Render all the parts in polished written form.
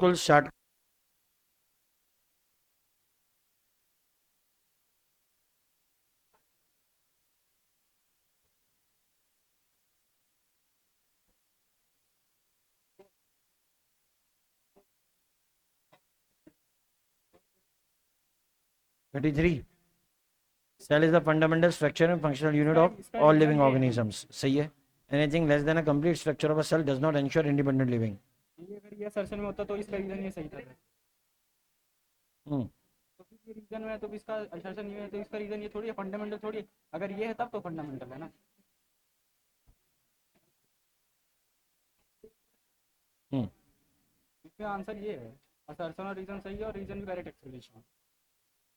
बिल्कुल start. Thirty three. Cell is the fundamental structure and functional unit of all living organisms. सही है। Anything less than a complete structure of a cell does not ensure independent living. ये अगर ये assertion में होता तो इसका रीजन ये सही था सर। हम्म। तो फिर ये रीजन में है तो भी इसका असर्शन नहीं है तो इसका रीजन ये थोड़ी है, फंडामेंटल थोड़ी है। अगर ये है तब तो फंडामेंटल है ना। हम्म। इसका आंसर ये है, असर्शन और रीजन सही है और रीजन भी करेक्ट एक्सप्लेनेशन।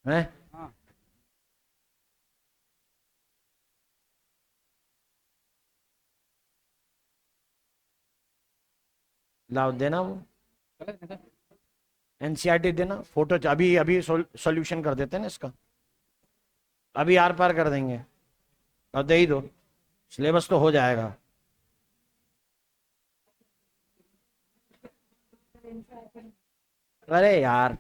है। हाँ। लाओ देना वो गलत है सर। एनसीईआरटी देना फोटो। अभी अभी सॉल्यूशन कर देते हैं ना इसका। अभी आर पार कर देंगे और दे ही दो। सिलेबस तो हो जाएगा। अरे यार।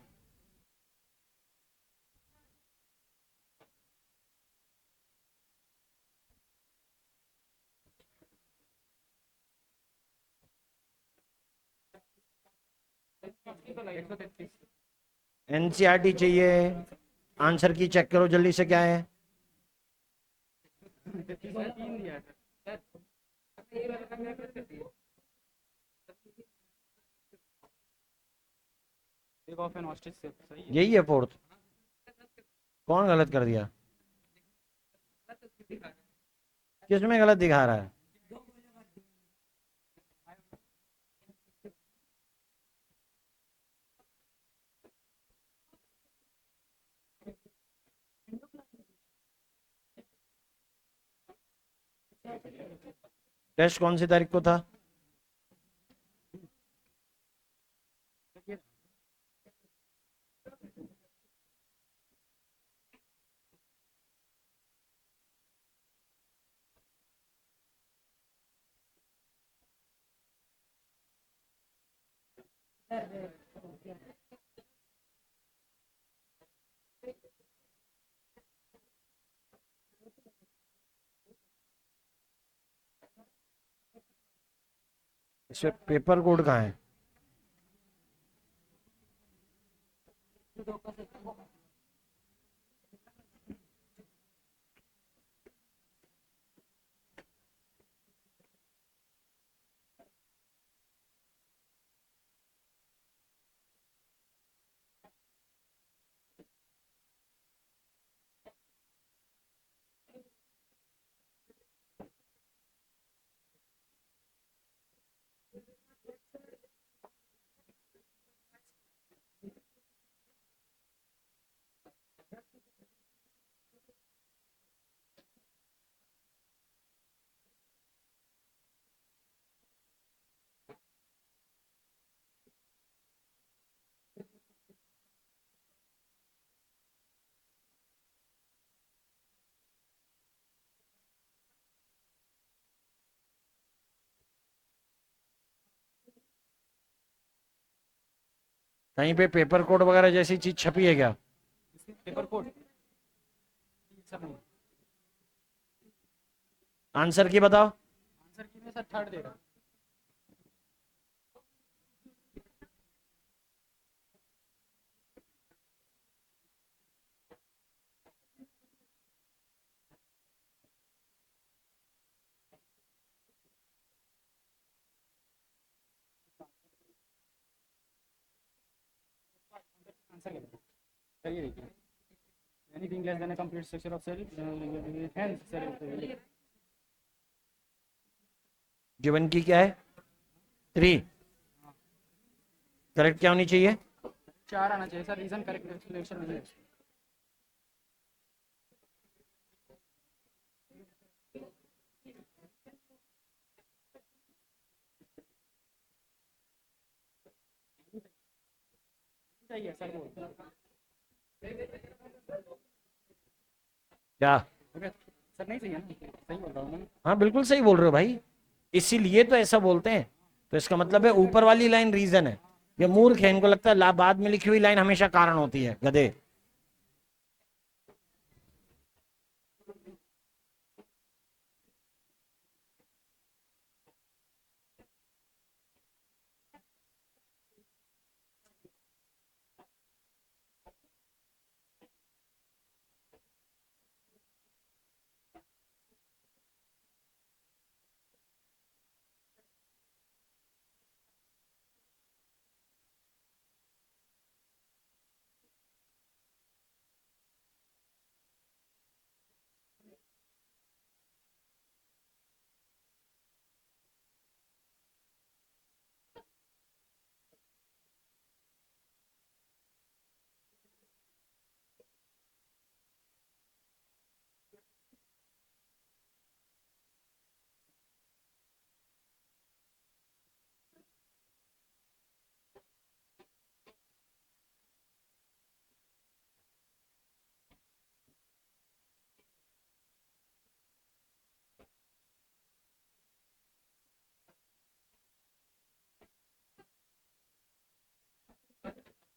एनसीईआरटी चाहिए। आंसर की चेक करो जल्दी से क्या है। तीन दिया है सर। एक ऑफ एन ऑस्ट्रिच से सही है। यही है फोर्थ। कौन गलत कर दिया? किसमें गलत दिखा रहा है? टेस्ट कौन सी तारीख को था? इसमें पेपर कोड कहाँ है? कहीं पे पेपर कोड वगैरह जैसी चीज छपी है क्या? पेपर कोड सब नहीं। आंसर की बताओ। आंसर की में सर थर्ड दे रहा हूँ। आंसर क्या है? सर ये देखिए, anything less than a complete structure of cell hence sir. जीवन की क्या है? थ्री। करेक्ट क्या होनी चाहिए? चार आना चाहिए सर, रीजन करेक्ट एक्सप्लेनेशन नहीं है। सही है सर बोल। क्या? ओके सर, नहीं सही है ना, सही बोल रहा हूँ मैं। हाँ बिल्कुल सही बोल रहे हो भाई। इसीलिए तो ऐसा बोलते हैं। तो इसका मतलब है ऊपर वाली लाइन रीजन है। ये मूर्ख है, इनको लगता है बाद में लिखी हुई लाइन हमेशा कारण होती है, गधे।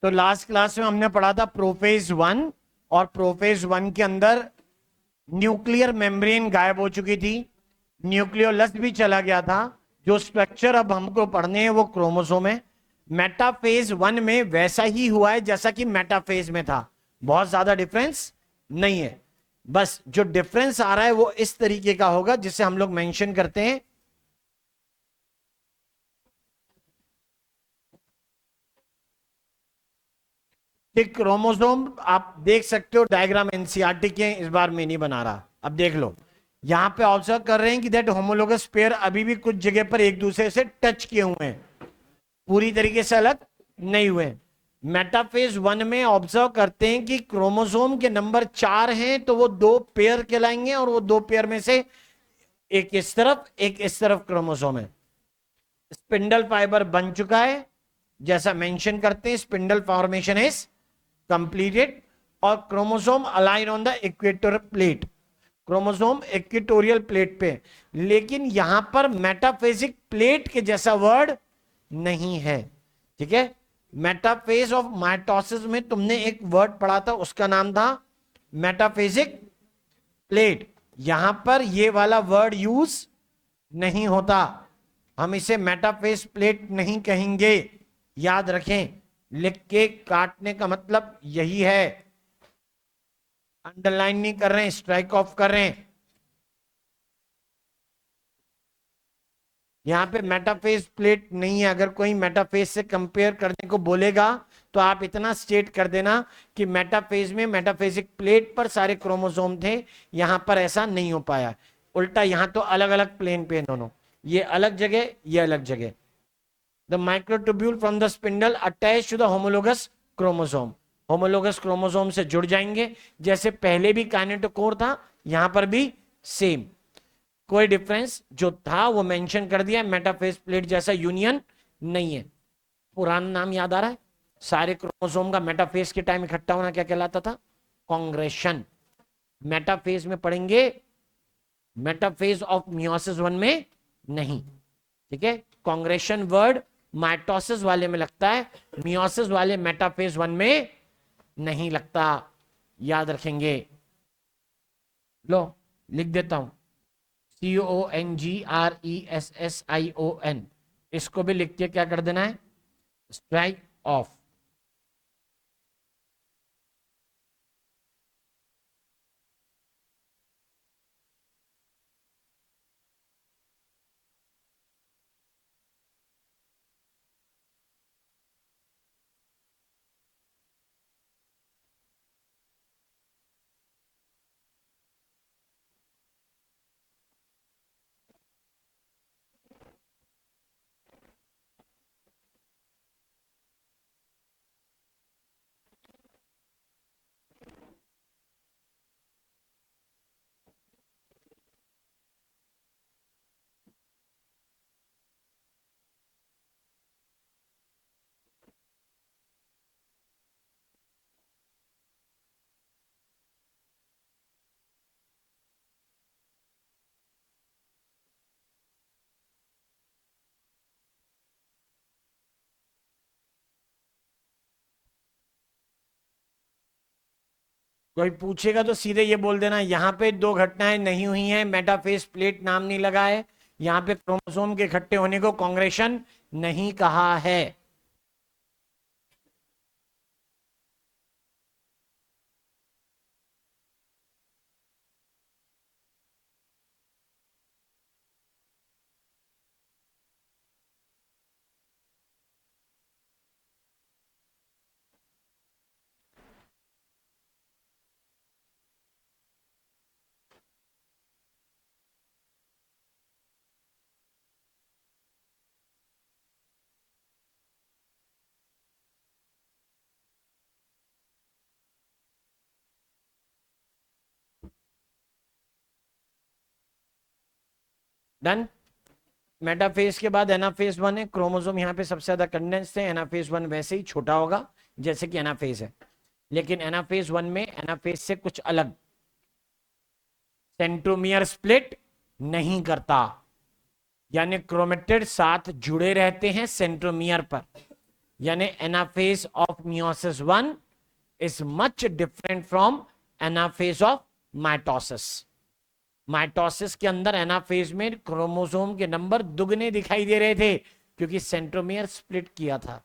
तो लास्ट क्लास में हमने पढ़ा था प्रोफेज 1, और प्रोफेज 1 के अंदर न्यूक्लियर मेम्ब्रेन गायब हो चुकी थी, न्यूक्लियोलस भी चला गया था। जो स्ट्रक्चर अब हमको पढ़ने हैं वो क्रोमोसोम है। मेटाफेज 1 में वैसा ही हुआ है जैसा कि मेटाफेज में था, बहुत ज्यादा डिफरेंस नहीं है। बस जो डिफरेंस आ रहा है वो इस तरीके का होगा जिसे हम लोग मेंशन करते हैं कि क्रोमोसोम, आप देख सकते हो डायग्राम एनसीईआरटी के, इस बार मैं नहीं बना रहा। अब देख लो, यहां पे ऑब्जर्व कर रहे हैं कि दैट होमोलोगस पेयर अभी भी कुछ जगह पर एक दूसरे से टच किए हुए हैं, पूरी तरीके से अलग नहीं हुए। मेटाफेज 1 में ऑब्जर्व करते हैं कि क्रोमोसोम के नंबर 4 हैं, तो वो दो पेयर कहलाएंगे, और वो दो पेयर में से एक इस तरफ एक इस तरफ क्रोमोसोम है। स्पिंडल फाइबर बन चुका है, जैसा मेंशन करते हैं स्पिंडल फॉर्मेशन इज कंप्लीटेड, और chromosome align on the equator plate, chromosome equatorial plate पे। लेकिन यहां पर मेटाफेजिक प्लेट के जैसा वर्ड नहीं है, ठीक है। मेटाफेज ऑफ माइटोसिस में तुमने एक वर्ड पढ़ा था, उसका नाम था मेटाफेजिक प्लेट। यहां पर ये वाला वर्ड यूज नहीं होता, हम इसे मेटाफेज प्लेट नहीं कहेंगे, याद रखें। लिख के काटने का मतलब यही है, अंडरलाइन नहीं कर रहे हैं, स्ट्राइक ऑफ कर रहे हैं। यहां पे मेटाफेज प्लेट नहीं है। अगर कोई मेटाफेज से कंपेयर करने को बोलेगा तो आप इतना स्टेट कर देना कि मेटाफेज में मेटाफेजिक प्लेट पर सारे क्रोमोसोम थे, यहां पर ऐसा नहीं हो पाया। उल्टा यहां तो अलग अलग प्लेन पे दोनों, ये अलग जगह ये अलग जगह। The microtubule from the spindle attach to the homologous chromosome, homologous chromosome से जुड़ जाएंगे, जैसे पहले भी काइनेटोकोर था, यहां पर भी सेम। कोई डिफरेंस जो था वो मेंशन कर दिया, मेटाफेज प्लेट जैसा यूनियन नहीं है। पुराना नाम याद आ रहा है, सारे क्रोमोसोम का मेटाफेज के टाइम इकट्ठा होना क्या कहलाता था? कांग्रेशन। मेटाफेज में पढ़ेंगे, मेटाफेज ऑफ मियोसिस 1 में नहीं, ठीक है। कांग्रेशन वर्ड माइटोसिस वाले में लगता है, मियोसिस वाले मेटाफेज 1 में नहीं लगता, याद रखेंगे। लो लिख देता हूं, CONGRESSION, इसको भी लिख के क्या कर देना है? Strike off. कोई पूछेगा तो सीधे ये बोल देना, यहां पे दो घटनाएं नहीं हुई हैं, मेटाफेज प्लेट नाम नहीं लगा है, यहां पे क्रोमोसोम के इकट्ठे होने को कांग्रेशन नहीं कहा है। डन। मेटाफेज के बाद एनाफेज वन है, क्रोमोसोम यहाँ पे सबसे ज्यादा कंडेंस्ड है, एनाफेज वन वैसे ही छोटा होगा जैसे कि एनाफेज है, लेकिन एनाफेज वन में एनाफेज से कुछ अलग, सेंट्रोमियर स्प्लिट नहीं करता, यानी क्रोमेटिड साथ जुड़े रहते हैं सेंट्रोमियर पर, यानी anaphase of meiosis one is much different from anaphase of mitosis. Mitosis के अंदर एनाफेज में क्रोमोसोम के नंबर दुगने दिखाई दे रहे थे क्योंकि सेंट्रोमियर स्प्लिट किया था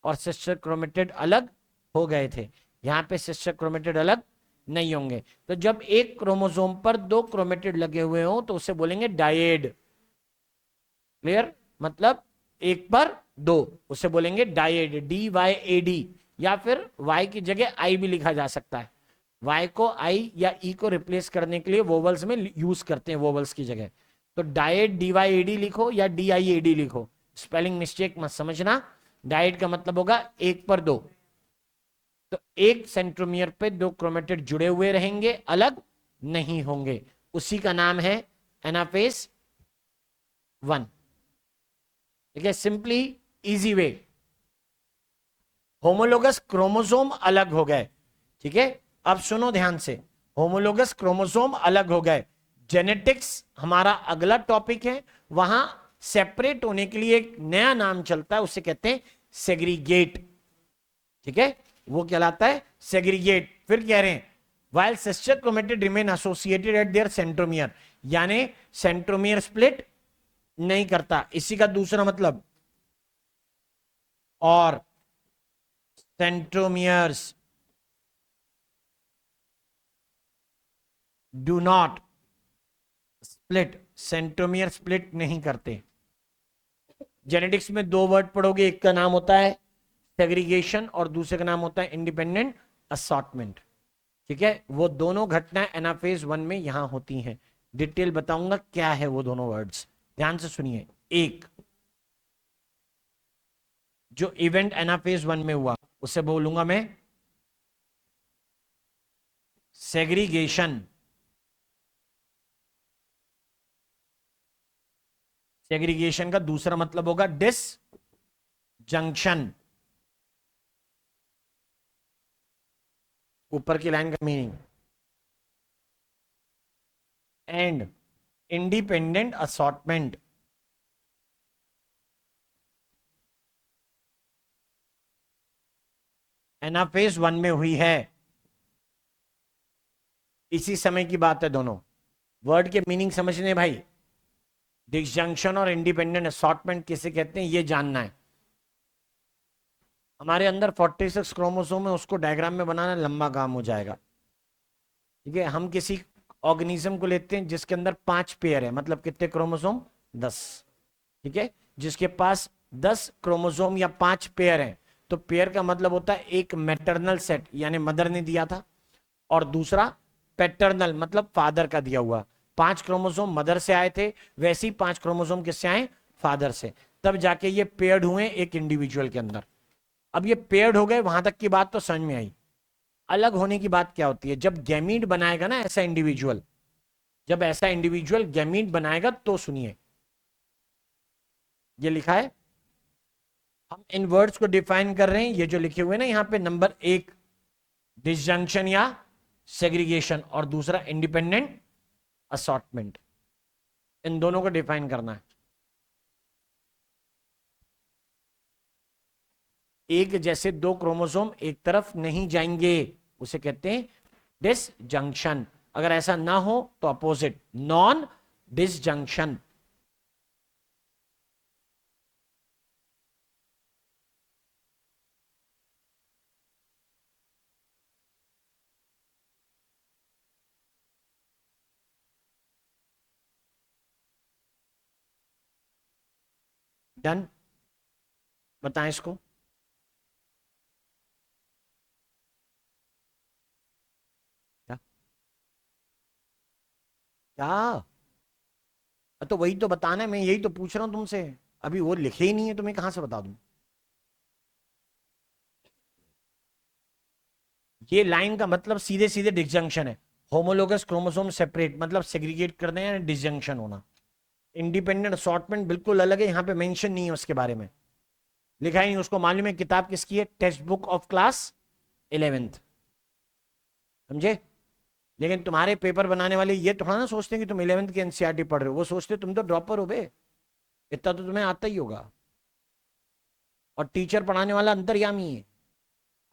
और सिस्टर क्रोमेटिड अलग हो गए थे। यहां पे सिस्टर क्रोमेटिड अलग नहीं होंगे। तो जब एक क्रोमोसोम पर दो क्रोमेटिड लगे हुए हो तो उसे बोलेंगे डायेड। क्लियर? मतलब एक पर दो, उसे बोलेंगे डायेड, DYAD, या फिर Y की जगह I भी लिखा जा सकता है। Y को I या E को रिप्लेस करने के लिए वोवल्स में यूज करते हैं, वोवल्स की जगह। तो डायेड DYAD लिखो या DIAD लिखो, स्पेलिंग मिस्टेक मत समझना। डायेड का मतलब होगा एक पर दो, तो एक सेंट्रोमियर पे दो क्रोमेटिड जुड़े हुए रहेंगे, अलग नहीं होंगे, उसी का नाम है एनाफेज वन। ठीक है, simply easy way. Homologous chromosome अलग हो गए। ठीक है, अब सुनो ध्यान से, होमोलोगस क्रोमोसोम अलग हो गए। जेनेटिक्स हमारा अगला टॉपिक है, वहां सेपरेट होने के लिए एक नया नाम चलता है, उसे कहते हैं सेग्रीगेट। ठीक है, वो कहलाता है सेग्रीगेट। फिर कह रहे हैं while sister chromatid remain associated at their centromere, यानी सेंट्रोमियर स्प्लिट नहीं करता, इसी का दूसरा मतलब। और centromeres do not split, centromere split नहीं करते। जेनेटिक्स में दो वर्ड पढ़ोगे, एक का नाम होता है सेग्रीगेशन और दूसरे का नाम होता है इंडिपेंडेंट असॉर्टमेंट। ठीक है, वो दोनों घटनाएं एनाफेज वन में यहां होती हैं। डिटेल बताऊंगा क्या है वो दोनों वर्ड्स, ध्यान से सुनिए। एक जो इवेंट एनाफेज वन में हुआ उसे बोलूंगा मैं सेग्रीगेशन। सेग्रीगेशन का दूसरा मतलब होगा डिसजंक्शन। ऊपर की लाइन का meaning. And independent assortment. Anaphase one में हुई है, इसी समय की बात है। दोनों वर्ड के मीनिंग समझने भाई, डिसजंक्शन और इंडिपेंडेंट असॉर्टमेंट किसे कहते हैं ये जानना है। हमारे अंदर 46 क्रोमोसोम है, उसको डायग्राम में बनाना लंबा काम हो जाएगा। ठीक है, हम किसी ऑर्गेनिज्म को लेते हैं जिसके अंदर 5 पेयर है, मतलब कितने क्रोमोसोम? 10। ठीक है, जिसके पास 10 क्रोमोसोम या 5 पेयर है, तो पेयर का मतलब होता है एक मैटरनल सेट यानी मदर ने दिया था, और दूसरा पैटर्नल मतलब फादर का दिया हुआ। 5 क्रोमोसोम मदर से आए थे, वैसे ही 5 क्रोमोसोम किससे आए? फादर से। तब जाके ये पेयर्ड हुए एक इंडिविजुअल के अंदर। अब ये पेयर्ड हो गए, वहां तक की बात तो समझ में आई। अलग होने की बात क्या होती है? जब गैमीट बनाएगा ना ऐसा इंडिविजुअल, जब ऐसा इंडिविजुअल गैमीट बनाएगा तो सुनिए, ये लिखा है, हम इन वर्ड्स को डिफाइन कर रहे हैं, ये जो लिखे हुए ना यहां पे, नंबर 1 डिसजंक्शन या सेग्रीगेशन और दूसरा इंडिपेंडेंट असॉर्टमेंट, इन दोनों को डिफाइन करना है। एक जैसे दो क्रोमोसोम एक तरफ नहीं जाएंगे, उसे कहते हैं डिसजंक्शन। अगर ऐसा ना हो तो अपोजिट, नॉन डिसजंक्शन। डन, बताएं इसको। क्या क्या? तो वही तो बताना है, मैं यही तो पूछ रहा हूं तुमसे। अभी वो लिखे ही नहीं है तो मैं कहां से बता दूं? ये लाइन का मतलब सीधे सीधे डिसजंक्शन है। होमोलोगस क्रोमोसोम सेपरेट मतलब सेग्रीगेट करना है, डिसजंक्शन होना। इंडिपेंडेंट असॉर्टमेंट बिल्कुल अलग है, यहां पे मेंशन नहीं है उसके बारे में, लिखा ही नहीं। उसको मालूम है किताब किसकी है, text book of class 11th, समझे? लेकिन तुम्हारे पेपर बनाने वाले ये थोड़ा ना सोचते हैं कि तुम 11th की एनसीईआरटी पढ़ रहे हो, वो सोचते तुम तो ड्रॉपर हो बे, इतना तो तुम्हें आता ही होगा। और टीचर पढ़ाने वाला अंतर्यामी है,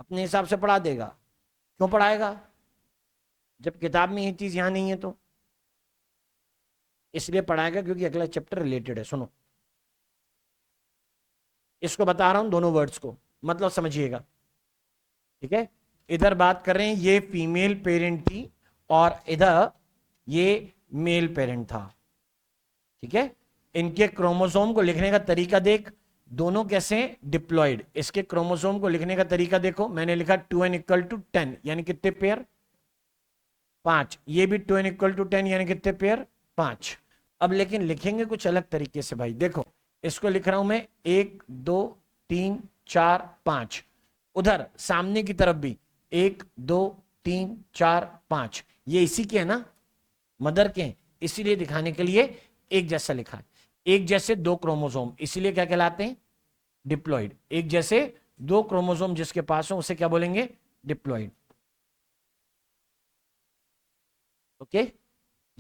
अपने हिसाब से पढ़ा देगा। क्यों पढ़ाएगा जब किताब में ये चीज यहां नहीं है? तो इसलिए पढ़ाएगा क्योंकि अगला चैप्टर रिलेटेड है। सुनो, इसको बता रहा हूं दोनों वर्ड्स को, मतलब समझिएगा, ठीक है? इधर बात कर रहे हैं ये फीमेल पेरेंट थी और इधर ये मेल पेरेंट था, ठीक है? इनके क्रोमोसोम को लिखने का तरीका देख, दोनों कैसे डिप्लॉयड। इसके क्रोमोसोम को लिखने का तरीका देखो, मैंने लिखा 2n = 10 यानी कितने पेयर? 5। ये भी 2n = 10 यानी कितने पेयर? 5। अब लेकिन लिखेंगे कुछ अलग तरीके से भाई। देखो, इसको लिख रहा हूं मैं 1 2 3 4 5। उधर सामने की तरफ भी 1 2 3 4 5। ये इसी के है ना, मदर के हैं, इसीलिए दिखाने के लिए एक जैसा लिखा है। एक जैसे दो क्रोमोसोम, इसीलिए क्या कहलाते हैं? डिप्लॉइड। एक जैसे दो क्रोमोसोम जिसके पास हो उसे क्या बोलेंगे? डिप्लॉइड। ओके,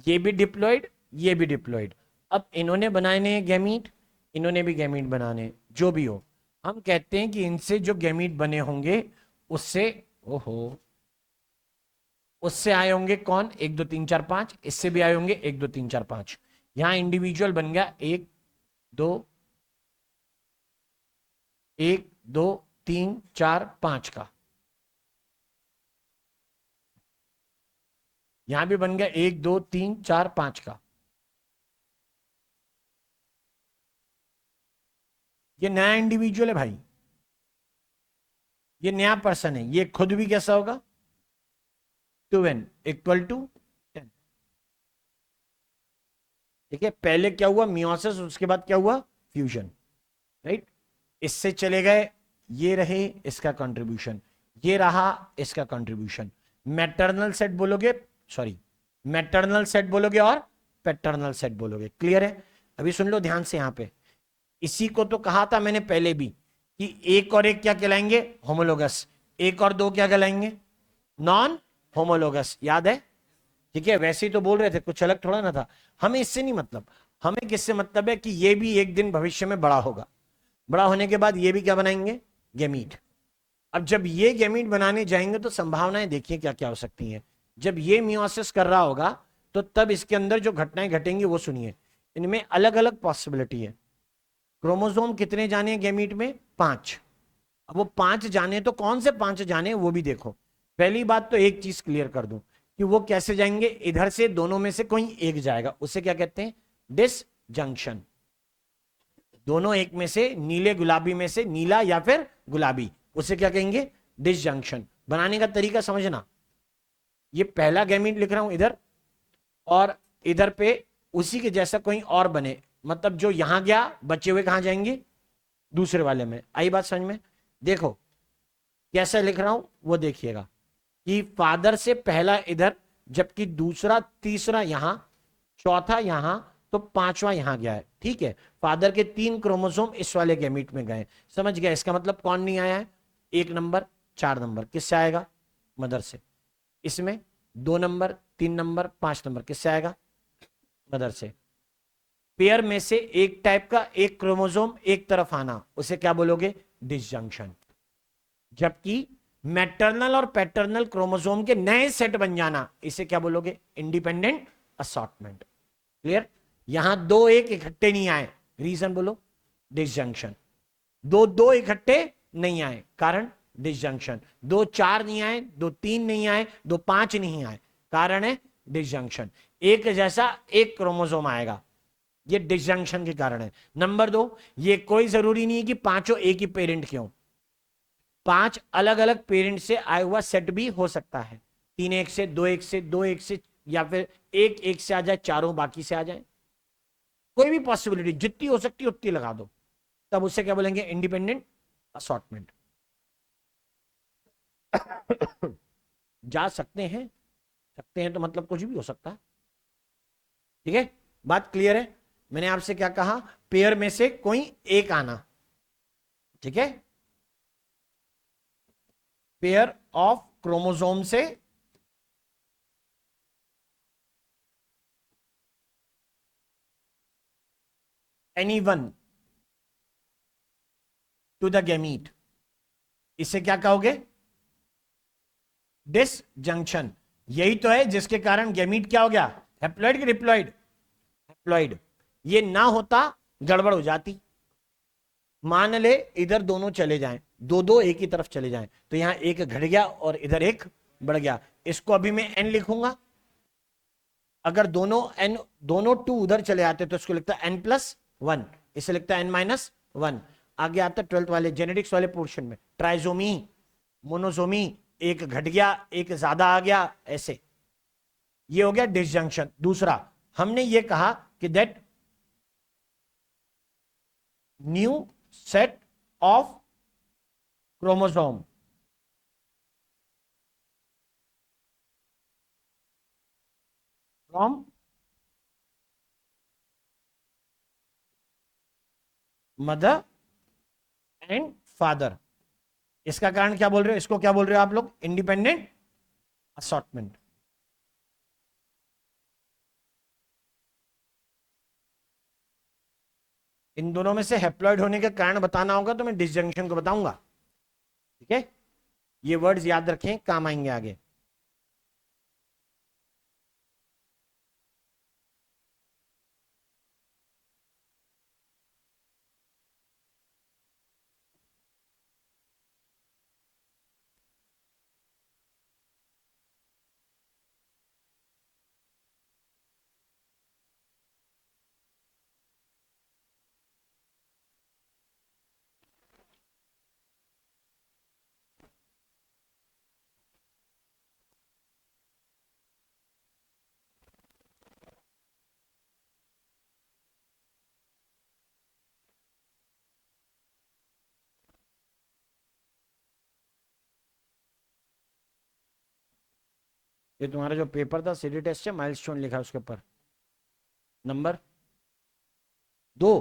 ये भी डिप्लॉइड, ये भी डिप्लॉइड। अब इन्होंने बनाने हैं गैमीट, इन्होंने भी गैमीट बनाने, जो भी हो, हम कहते हैं कि इनसे जो गैमीट बने होंगे उससे, ओहो, उससे आए होंगे कौन? 1 2 3 4 5। इससे भी आए होंगे 1 2 3 4 5। यहां इंडिविजुअल बन गया 1 2 1 2 3 4 5 का। यहां भी बन गया 1 2 3 4 5 का। ये नया इंडिविजुअल है भाई, ये नया पर्सन है। ये खुद भी कैसा होगा? 2n = 10। ठीक है, पहले क्या हुआ? मियोसिस, उसके बाद क्या हुआ? Fusion, right? इससे चले गए, ये रहे इसका कंट्रीब्यूशन, ये रहा इसका कंट्रीब्यूशन। मैटरनल सेट बोलोगे, सॉरी, मैटरनल सेट बोलोगे और पैटर्नल सेट बोलोगे। क्लियर है? अभी सुन लो ध्यान से यहां पे। इसी को तो कहा था मैंने पहले भी कि एक और एक क्या कहलाएंगे? होमोलोगस। एक और दो क्या कहलाएंगे? Non homologous. याद है? ठीक है, वैसे ही तो बोल रहे थे, कुछ अलग थोड़ा ना था। हमें इससे नहीं मतलब, हमें किससे मतलब है कि ये भी एक दिन भविष्य में बड़ा होगा, बड़ा होने के बाद ये भी क्या बनाएंगे? गैमीट। अब जब ये गैमीट बनाने जाएंगे तो संभावनाएं देखिए क्या क्या हो सकती हैं। जब ये मियोसिस कर रहा होगा तो तब इसके अंदर जो घटनाएं घटेंगी वो सुनिए। इनमें अलग अलग पॉसिबिलिटी है। क्रोमोसोम कितने जाने हैं गैमीट में? 5। अब वो 5 जाने तो कौन से 5 जाने वो भी देखो। पहली बात तो एक चीज क्लियर कर दूं कि वो कैसे जाएंगे? इधर से दोनों में से कोई एक जाएगा, उसे क्या कहते हैं? डिसजंक्शन। दोनों एक में से, नीले गुलाबी में से नीला या फिर गुलाबी, उसे क्या कहेंगे? डिसजंक्शन। बनाने का तरीका समझना, ये पहला गैमीट लिख रहा हूं इधर, और इधर पे उसी के जैसा कोई और बने, मतलब जो यहां गया बचे हुए कहां जाएंगे? दूसरे वाले में। आई बात समझ में? देखो कैसा लिख रहा हूं वो देखिएगा कि फादर से पहला इधर, जबकि दूसरा तीसरा यहां, चौथा यहां, तो पांचवा यहां गया है। ठीक है, फादर के 3 क्रोमोसोम इस वाले गैमीट में गए। समझ गया? इसका मतलब कौन नहीं आया है? 1 नंबर 4 नंबर किससे आएगा? मदर से। इसमें 2 नंबर 3 नंबर 5 नंबर किससे आएगा? मदर से। पेयर में से एक टाइप का एक क्रोमोसोम एक तरफ आना, उसे क्या बोलोगे? डिसजंक्शन। जबकि मैटरनल और पैटर्नल क्रोमोसोम के नए सेट बन जाना, इसे क्या बोलोगे? Independent assortment. क्लियर? यहां दो एक इकट्ठे नहीं आए, रीजन बोलो? डिसजंक्शन। दो दो इकट्ठे नहीं आए, कारण डिसजंक्शन। दो चार नहीं आए, दो तीन नहीं आए, दो पांच नहीं आए, कारण है डिसजंक्शन। एक जैसा एक क्रोमोसोम आएगा, ये डिसजंक्शन के कारण है। नंबर दो, ये कोई जरूरी नहीं है कि पांचों एक ही पेरेंट के हों, पांच अलग अलग पेरेंट से आया हुआ सेट भी हो सकता है। तीन एक से, दो एक से, दो एक से, या फिर एक एक से आ जाए, चारों बाकी से आ जाए। कोई भी पॉसिबिलिटी जितनी हो सकती है उतनी लगा दो, तब उससे क्या बोलेंगे? Independent assortment. जा सकते हैं तो मतलब कुछ भी हो सकता है। ठीक है, बात क्लियर है? मैंने आपसे क्या कहा? पेयर में से कोई एक आना। ठीक है, पेयर ऑफ क्रोमोसोम से any one two the gamete, इसे क्या कहोगे? डिसजंक्शन। यही तो है जिसके कारण गैमीट क्या हो गया? हैप्लॉइड कि डिप्लॉइड? हैप्लॉइड। ये ना होता गड़बड़ हो जाती। मान ले इधर दोनों चले जाएं, दो दो एक ही तरफ चले जाएं, तो यहां एक घट गया और इधर एक बढ़ गया। इसको अभी मैं एन लिखूंगा। अगर दोनों एन, दोनों टू उधर चले आते तो इसको लिखता एन प्लस वन, इसे लिखता एन माइनस वन। आगे आता 12th वाले जेनेटिक्स वाले पोर्शन में, ट्राइजोमी, मोनोसोमी, एक घट गया एक ज्यादा आ गया, ऐसे। ये हो गया डिसजंक्शन। दूसरा, हमने ये कहा कि that new set of chromosome from mother and father. इसका कारण क्या बोल रहे हो? इसको क्या बोल रहे हो आप लोग? Independent assortment. इन दोनों में से हैप्लॉइड होने के कारण बताना होगा तो मैं डिसजंक्शन को बताऊंगा। ठीक है, ये वर्ड्स याद रखें, काम आएंगे आगे। ये तुम्हारा जो पेपर था सीडी टेस्ट से, माइलस्टोन लिखा है उसके ऊपर, नंबर 2।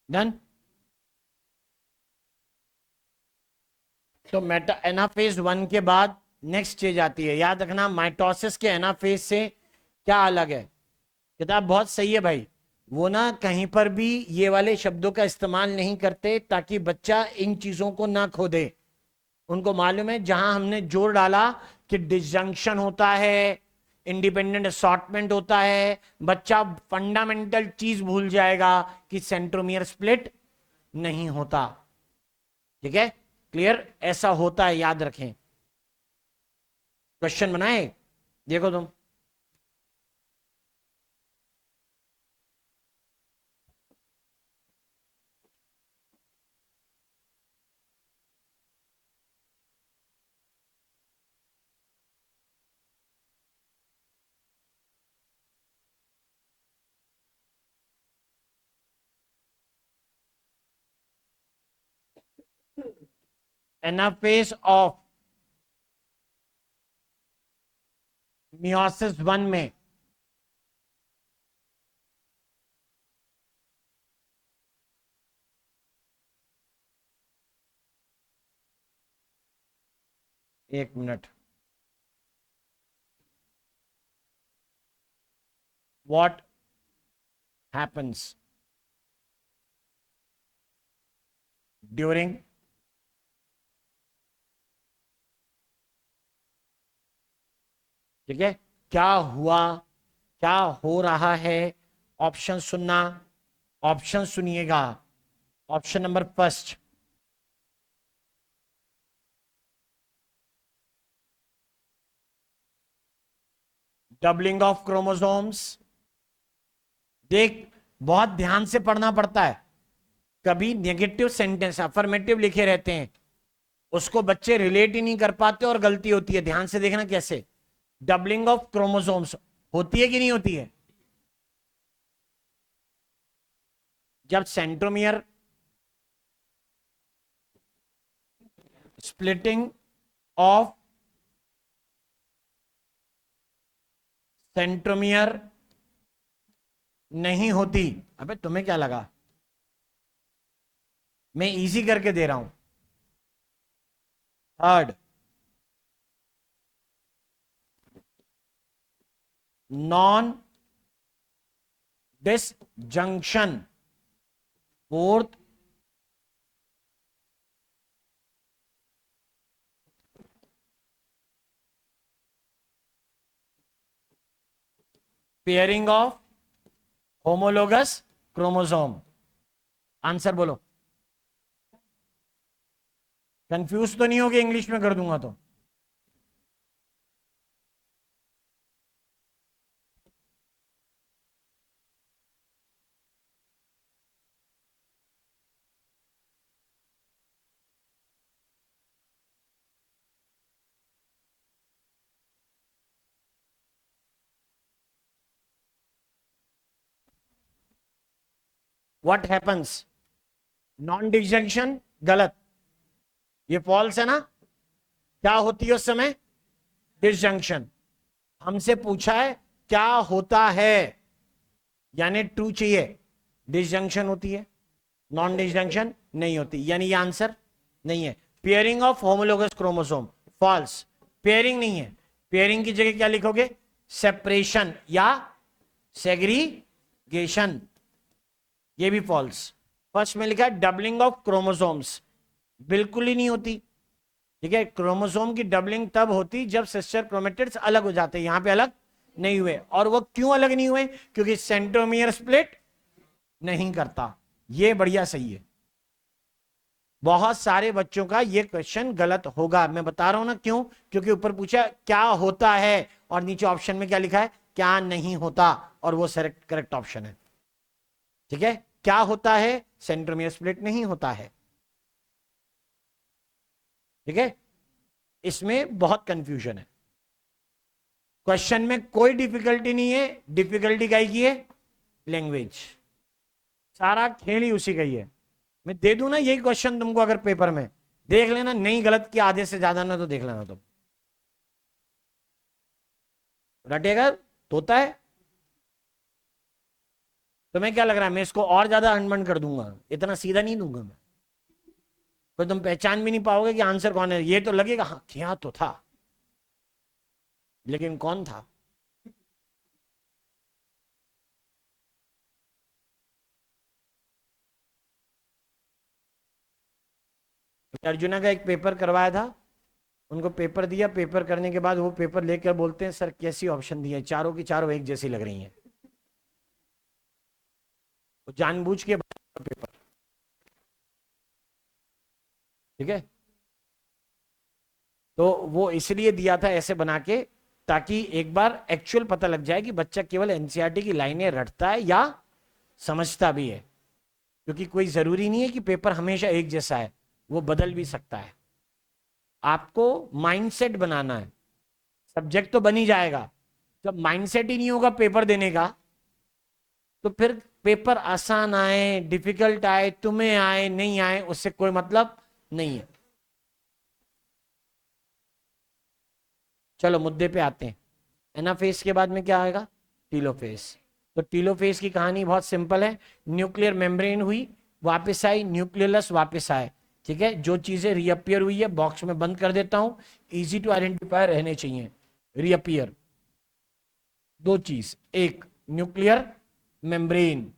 डन। तो मेटा एनाफेज 1 के बाद नेक्स्ट स्टेज आती है। याद रखना माइटोसिस के एनाफेज से क्या अलग है। किताब बहुत सही है भाई, वो ना कहीं पर भी ये वाले शब्दों का इस्तेमाल नहीं करते ताकि बच्चा इन चीजों को ना खो दे। उनको मालूम है जहां हमने जोर डाला कि डिसजंक्शन होता है, इंडिपेंडेंट असॉर्टमेंट होता है, बच्चा फंडामेंटल चीज भूल जाएगा कि सेंट्रोमियर स्प्लिट नहीं होता। ठीक है, क्लियर, ऐसा होता है, याद रखें। क्वेश्चन बनाए, देखो तुम। एनाफेज ऑफ मियोसिस 1 में एक मिनट, व्हाट हैपेंस ड्यूरिंग ठीक है, क्या हुआ, क्या हो रहा है। ऑप्शन सुनना, ऑप्शन सुनिएगा। Option number first, doubling of chromosomes. देख, बहुत ध्यान से पढ़ना पड़ता है। कभी नेगेटिव सेंटेंस अफर्मेटिव लिखे रहते हैं, उसको बच्चे रिलेट ही नहीं कर पाते और गलती होती है। ध्यान से देखना कैसे। डबलिंग ऑफ क्रोमोसोम्स होती है कि नहीं होती है? जब सेंट्रोमियर स्प्लिटिंग ऑफ सेंट्रोमियर नहीं होती। अबे तुम्हें क्या लगा, मैं इजी करके दे रहा हूं। Third, non disjunction. Fourth, pairing of homologous chromosome. Answer बोलो। कंफ्यूज तो नहीं होगे इंग्लिश में कर दूंगा तो? व्हाट हैपन्स, नॉन डिसजंक्शन गलत, ये फॉल्स है ना। क्या होती है उस समय? डिसजंक्शन। हमसे पूछा है क्या होता है, यानी ट्रू चाहिए। डिसजंक्शन होती है, नॉन डिसजंक्शन नहीं होती, यानी ये आंसर नहीं है। Pairing of homologous chromosome falls, pairing नहीं है। पेयरिंग की जगह क्या लिखोगे? सेपरेशन या सेग्रीगेशन, ये भी फॉल्स। फर्स्ट में लिखा है डबलिंग ऑफ क्रोमोसोम्स, बिल्कुल ही नहीं होती। ठीक है, क्रोमोसोम की डबलिंग तब होती जब सिस्टर क्रोमेटिड्स अलग हो जाते हैं, यहां पे अलग नहीं हुए। और वो क्यों अलग नहीं हुए? क्योंकि सेंट्रोमियर स्प्लिट नहीं करता। ये बढ़िया सही है। बहुत सारे बच्चों का ये क्वेश्चन गलत होगा, मैं बता रहा हूं ना क्यों। क्योंकि ऊपर पूछा क्या होता है और नीचे ऑप्शन में क्या लिखा है? क्या नहीं होता, और वो करेक्ट ऑप्शन है। ठीक है, क्या होता है? सेंट्रोमियर स्प्लिट नहीं होता है। ठीक है, इसमें बहुत कंफ्यूजन है। क्वेश्चन में कोई डिफिकल्टी नहीं है, डिफिकल्टी क्या की है? लैंग्वेज। सारा खेल ही उसी का ही है। मैं दे दूं ना यही क्वेश्चन तुमको, अगर पेपर में देख लेना, नहीं गलत किया आधे से ज्यादा ना तो देख लेना तुम, रटेगा तोता है। तुम्हें क्या लग रहा है मैं इसको और ज्यादा अनबन कर दूंगा? इतना सीधा नहीं दूंगा मैं। तो तुम पहचान भी नहीं पाओगे कि आंसर कौन है। ये तो लगेगा हाँ क्या तो था, लेकिन कौन था? अर्जुना का एक पेपर करवाया था, उनको पेपर दिया, पेपर करने के बाद वो पेपर लेकर बोलते हैं सर कैसी ऑप्शन दी है, चारों की चारों एक जैसी लग रही हैं। वो जानबूझ के पेपर, ठीक है। तो वो इसलिए दिया था ऐसे बना के, ताकि एक बार एक्चुअल पता लग जाए कि बच्चा केवल एनसीईआरटी की लाइनें रटता है या समझता भी है। क्योंकि कोई जरूरी नहीं है कि पेपर हमेशा एक जैसा है, वो बदल भी सकता है। आपको माइंडसेट बनाना है। सब्जेक्ट तो बन ही जाएगा, जब माइंडसेट ही नहीं होगा पेपर देने का, तो फिर पेपर आसान आए डिफिकल्ट आए तुम्हें आए नहीं आए उससे कोई मतलब नहीं है। चलो मुद्दे पे आते हैं। एनाफेज के बाद में क्या आएगा? टीलोफेज। तो टीलोफेज की कहानी बहुत सिंपल है। न्यूक्लियर मेम्ब्रेन हुई, वापस आई, न्यूक्लियस वापस आए, ठीक है। जो चीजें रीअपियर हुई है बॉक्स में बंद कर देता हूं, इजी टू आइडेंटिफाई रहने चाहिए। रीअपियर दो चीज, एक न्यूक्लियर मेम्ब्रेन,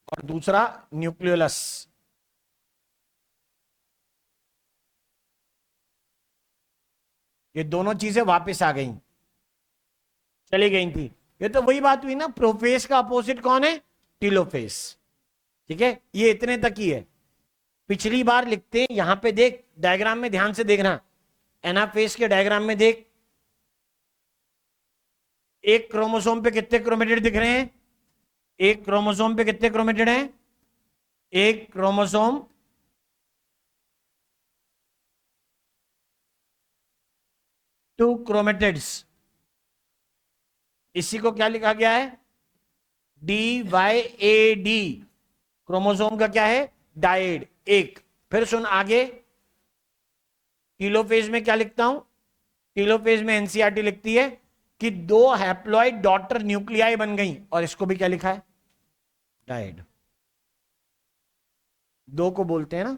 और दूसरा न्यूक्लियोलस। ये दोनों चीजें वापस आ गई, चली गई थी। ये तो वही बात हुई ना, प्रोफेस का अपोजिट कौन है? टीलोफेस, ठीक है। ये इतने तक ही है। पिछली बार लिखते हैं, यहां पे देख डायग्राम में ध्यान से देखना, एनाफेज के डायग्राम में देख, एक क्रोमोसोम पे कितने क्रोमेटिड दिख रहे हैं? एक क्रोमोसोम पे कितने क्रोमेटिड हैं? एक क्रोमोसोम, टू क्रोमेटिड्स। इसी को क्या लिखा गया है? DYAD। क्रोमोसोम का क्या है? डायड, एक। फिर सुन आगे, टीलोफेज में क्या लिखता हूं? टीलोफेज में एनसीईआरटी लिखती है कि दो हैप्लॉइड डॉटर न्यूक्लियाई बन गई, और इसको भी क्या लिखा है? डायड। दो को बोलते हैं ना,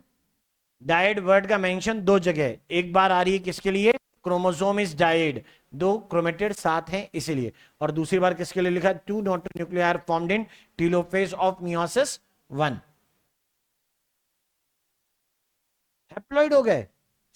डायड वर्ड का मेंशन दो जगह, एक बार आ रही है किसके लिए? क्रोमोसोम इज डायड, दो क्रोमेटिड साथ हैं इसीलिए। और दूसरी बार किसके लिए लिखा है? Two daughter nuclear formed in telophase of meiosis 1। Haploid हो गए,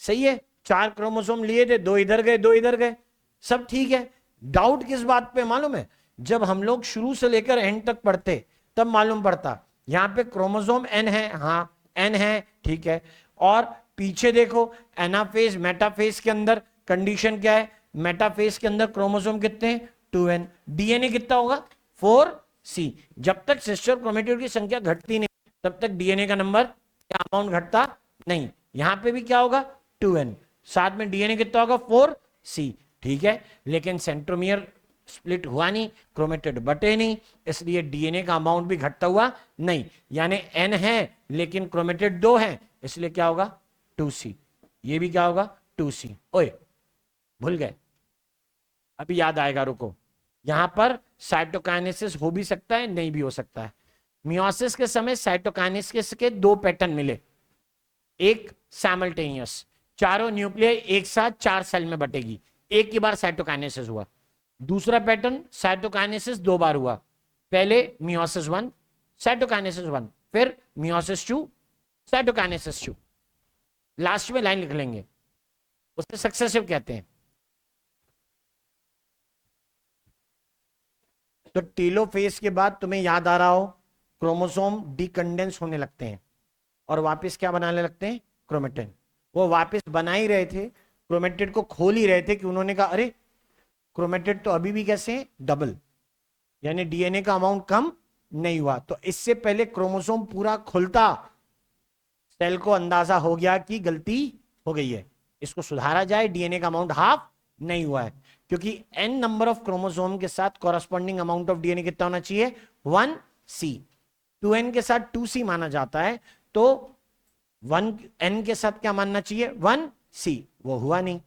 सही है। चार क्रोमोसोम लिए थे, दो इधर गए दो इधर गए, सब ठीक है। डाउट किस बात पे मालूम है? जब हम लोग शुरू से लेकर एंड तक पढ़ते तब मालूम पड़ता। यहां पे क्रोमोसोम एन है, हाँ एन है, ठीक है। और पीछे देखो एनाफेज मेटाफेज के अंदर कंडीशन क्या है? मेटाफेज के अंदर क्रोमोसोम कितने हैं? 2n। डीएनए कितना होगा? 4c। जब तक सिस्टर क्रोमेटिड की संख्या घटती नहीं तब तक डीएनए का नंबर या अमाउंट घटता नहीं। यहां पे भी क्या होगा? 2n, साथ में डीएनए कितना होगा? 4c, ठीक है। लेकिन सेंट्रोमियर स्प्लिट हुआ नहीं, क्रोमेटिड बटे नहीं, इसलिए डीएनए का अमाउंट भी घटता हुआ नहीं। यानी n है लेकिन क्रोमेटिड 2 है, इसलिए क्या होगा? 2c। ये भी क्या होगा? 2c। ओए भूल गए, अभी याद आएगा, रुको। यहां पर साइटोकाइनेसिस हो भी सकता है, नहीं भी हो सकता है। मियोसिस के समय साइटोकाइनेसिस के दो पैटर्न मिले, एक सैमल्टेनियस, चारों न्यूक्लियर एक साथ 4 सेल में बटेगी, एक ही बार साइटोकाइनेसिस हुआ। दूसरा पैटर्न साइटोकाइनेसिस 2 बार हुआ, पहले मियोसिस 1 साइटोकाइनेसिस 1, फिर मियोसिस 2 साइटोकाइनेसिस 2। लास्ट में लाइन लिख लेंगे, उसे सक्सेसिव कहते हैं। तो टीलोफेज के बाद तुम्हें याद आ रहा हो, क्रोमोसोम डिकंडेंस होने लगते हैं और वापस क्या बनाने लगते हैं? क्रोमेटिन। वो वापस बना ही रहे थे, क्रोमेटिड को खोल ही रहे थे कि उन्होंने कहा अरे क्रोमेटिड तो अभी भी कैसे हैं? डबल, यानी डीएनए का अमाउंट कम नहीं हुआ। तो इससे पहले क्रोमोसोम पूरा खुलता, सेल को अंदाजा हो गया कि गलती हो गई है, इसको सुधारा जाए, डीएनए का अमाउंट हाफ नहीं हुआ है। क्योंकि n नंबर ऑफ क्रोमोसोम के साथ कॉरस्पॉन्डिंग अमाउंट ऑफ डीएनए कितना होना चाहिए? 1c। 2n के साथ 2c माना जाता है, तो 1n के साथ क्या मानना चाहिए? 1 सी, वो हुआ नहीं,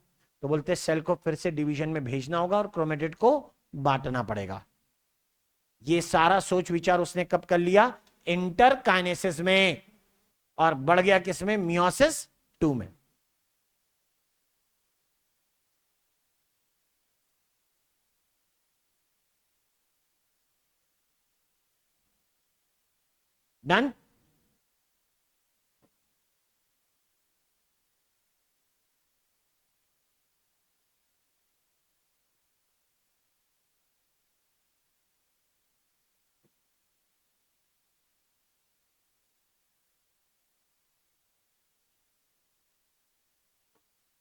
तो बोलते सेल को फिर से डिवीजन में भेजना होगा और क्रोमेटिड को बांटना पड़ेगा। ये सारा सोच विचार उसने कब कर लिया? इंटरकाइनेसिस में, और बढ़ गया किसमें? मियोसिस 2 में। डन।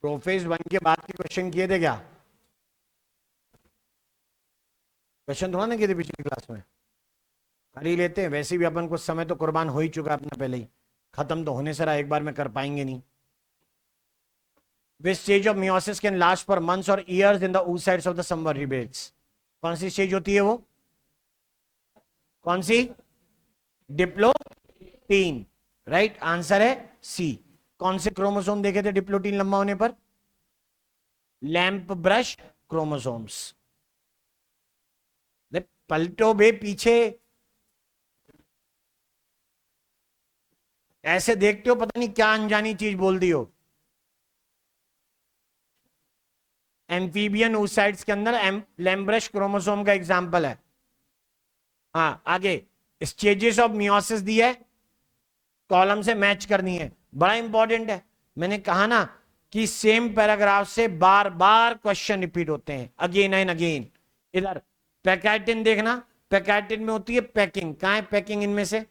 प्रोफेज 1 के बाद के क्वेश्चन किए थे क्या? क्वेश्चन थोड़ा ना किए थे पिछली क्लास में, कर ही लेते हैं। वैसे भी अपन कुछ समय तो कुर्बान हो ही चुका है अपना पहले ही, खत्म तो होने से रहा, एक बार में कर पाएंगे नहीं। Which stage of meiosis can last for months or years in the oocytes of the some vertebrates? कौन सी स्टेज होती है वो? कौन सी? डिप्लोटीन, राइट आंसर है सी। कौन से क्रोमोसोम देखे थे डिप्लोटीन लंबा होने पर? Lampbrush chromosomes. पलटो बे पीछे, ऐसे देखते हो पता नहीं क्या अनजानी चीज बोल दी हो। एम्फीबियन oocytes के अंदर लैम्ब्रश क्रोमोसोम का एग्जाम्पल है। हाँ आगे, स्टेजेस ऑफ मियोसिस दी है, कॉलम से मैच करनी है, बड़ा इंपॉर्टेंट है। मैंने कहा ना कि सेम पैराग्राफ से बार बार क्वेश्चन रिपीट होते हैं, अगेन एंड अगेन। इधर पैकाइटिन देखना, पैकाइटिन में होती है पैकिंग। कहां है पैकिंग इनमें से?